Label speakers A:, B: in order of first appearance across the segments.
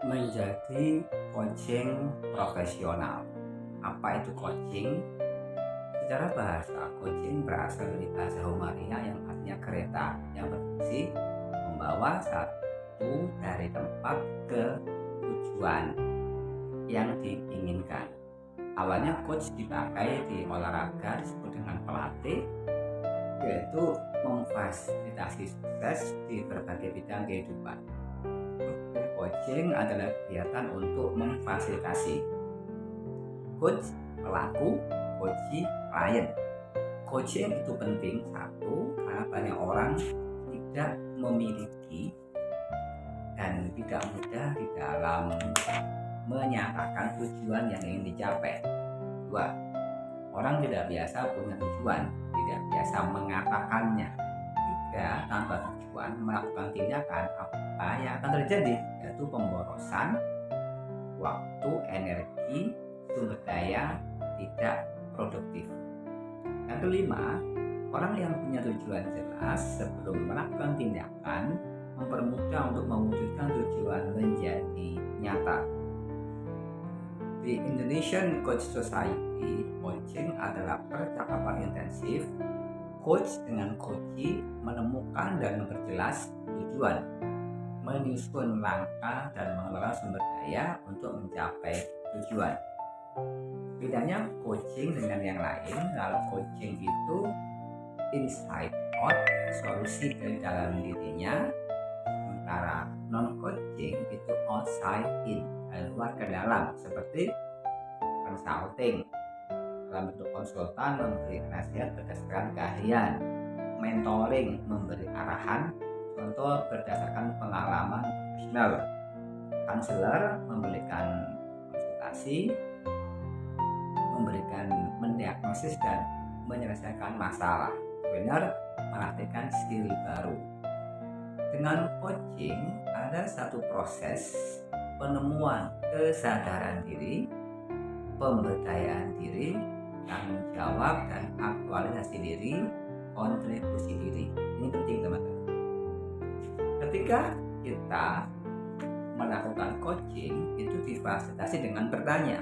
A: Menjadi coaching profesional. Apa itu coaching? Secara bahasa, coaching berasal dari bahasa Hungaria yang artinya kereta yang berfungsi membawa satu dari tempat ke tujuan yang diinginkan. Awalnya coach dipakai di olahraga disebut dengan pelatih, yaitu memfasilitasi sukses di berbagai bidang kehidupan. Coaching adalah kegiatan untuk memfasilitasi coach pelaku, coachee klien. Coaching itu penting, satu, karena banyak orang tidak memiliki dan tidak mudah di dalam menyatakan tujuan yang ingin dicapai. Dua, orang tidak biasa punya tujuan, tidak biasa mengatakannya. Tiga, tanpa tujuan melakukan tindakan, apa yang akan terjadi? Yaitu pemborosan waktu, energi, sumber daya tidak produktif. Yang kelima, orang yang punya tujuan jelas sebelum melakukan tindakan mempermudah untuk mewujudkan tujuan menjadi nyata. Di Indonesian Coach Society, coaching adalah percakapan intensif coach dengan coachee menemukan dan memperjelas tujuan, menyusun langkah dan mengelola sumber daya untuk mencapai tujuan. Bedanya coaching dengan yang lain, kalau coaching itu inside out, solusi dari dalam dirinya, sementara non coaching itu outside in, dari luar ke dalam, seperti consulting dalam bentuk konsultan memberi nasihat berdasarkan keahlian, mentoring memberi arahan contoh berdasarkan pengalaman profesional, konselor memberikan konsultasi, memberikan mendiagnosis dan menyelesaikan masalah, trainer melatihkan skill baru. Dengan coaching ada satu proses penemuan kesadaran diri, pemberdayaan diri, tanggung jawab dan aktualisasi diri, kontribusi diri. Ini penting teman-teman. Ketika kita melakukan coaching itu difasilitasi dengan bertanya,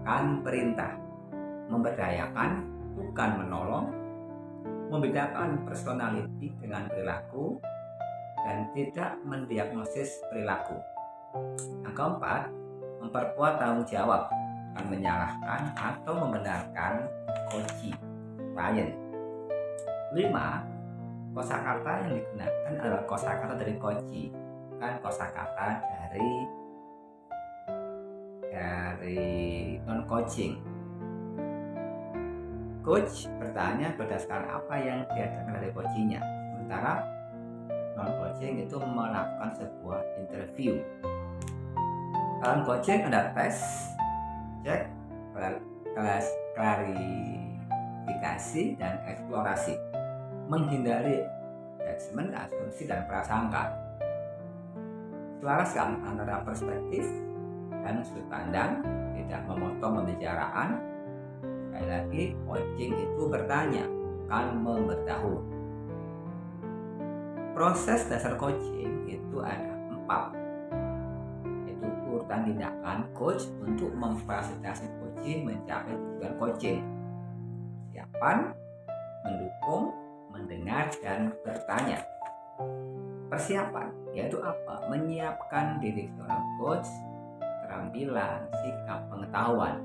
A: kan perintah, memberdayakan bukan menolong, membedakan personality dengan perilaku, dan tidak mendiagnosis perilaku. Yang keempat, memperkuat tanggung jawab, bukan menyalahkan atau membenarkan coachee klien. 5. Kosakata yang digunakan adalah kosakata dari coachee, bukan kosakata dari non coaching. Coach bertanya berdasarkan apa yang dia dengar dari coachee-nya, sementara non coaching itu melakukan sebuah interview. Dalam coaching ada tes, cek, klarifikasi, dan eksplorasi, menghindari judgement, asumsi, dan prasangka. Selaraskan antara perspektif dan sudut pandang, tidak memotong pembicaraan. Sekali lagi, coaching itu bertanya, bukan memberitahu. Proses dasar coaching itu ada 4, yaitu urutan tindakan coach untuk memfasilitasi coaching mencapai tujuan coaching: persiapan, mendukung, mendengar, dan bertanya. Persiapan yaitu apa? Menyiapkan diri seorang coach, keterampilan, sikap, pengetahuan.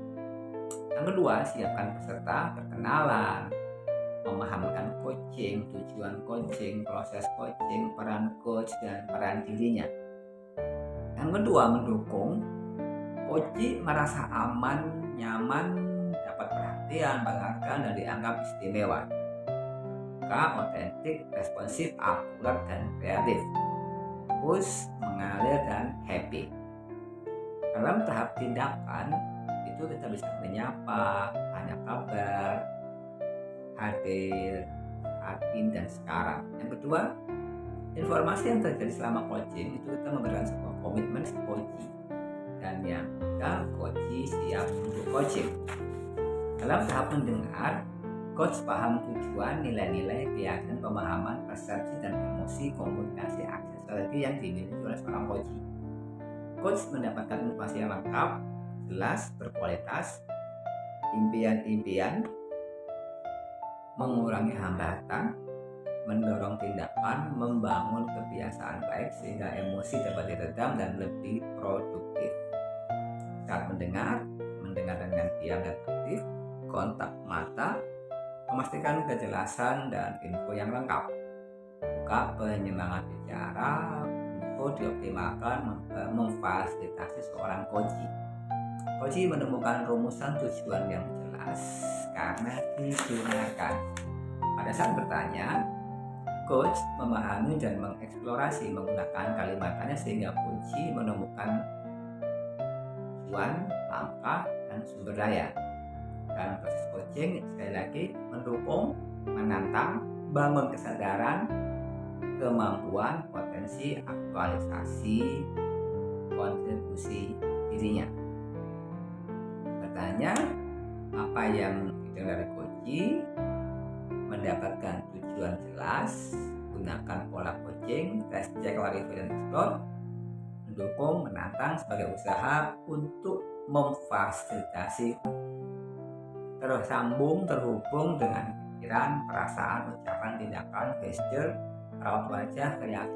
A: Yang kedua, siapkan peserta, perkenalan, memahamkan coaching, tujuan coaching, proses coaching, peran coach, dan peran dirinya. Yang kedua, mendukung. Coachee merasa aman, nyaman, dapat perhatian, penghargaan, dan dianggap istimewa. Otentik, responsif, akurat, dan kreatif. Push, mengalir, dan happy. Dalam tahap tindakan itu kita bisa menyapa, tanya kabar, hadir, saat ini dan sekarang. Yang kedua, informasi yang terjadi selama coaching itu kita memberikan sebuah komitmen si coachee, dan yang ketiga, coachee siap untuk coaching. Dalam tahap mendengar, coach paham tujuan, nilai-nilai, keyakinan, pemahaman, persepsi, dan emosi, komunikasi, akses strategi yang dimiliki oleh seorang coachee. Coach mendapatkan informasi yang lengkap, jelas, berkualitas, impian-impian, mengurangi hambatan, mendorong tindakan, membangun kebiasaan baik sehingga emosi dapat diredam dan lebih produktif. Saat mendengar dengan diam dan aktif, kontak mata, memastikan kejelasan dan info yang lengkap. Buka penyemangat bicara, info dioptimalkan, memfasilitasi seorang coach. Coach menemukan rumusan tujuan yang jelas karena digunakan. Pada saat bertanya, coach memahami dan mengeksplorasi menggunakan kalimatnya sehingga coach menemukan tujuan, langkah, dan sumber daya. Dan proses coaching sekali lagi mendukung, menantang, bangun kesadaran, kemampuan, potensi, aktualisasi, kontribusi dirinya. Bertanya, apa yang didengar dari coaching? Mendapatkan tujuan jelas, gunakan pola coaching, test, check, clarify, dan explore, mendukung, menantang sebagai usaha untuk memfasilitasi, tersambung, terhubung dengan pikiran, perasaan, ucapan, tindakan, gesture, raut wajah, keyakinan.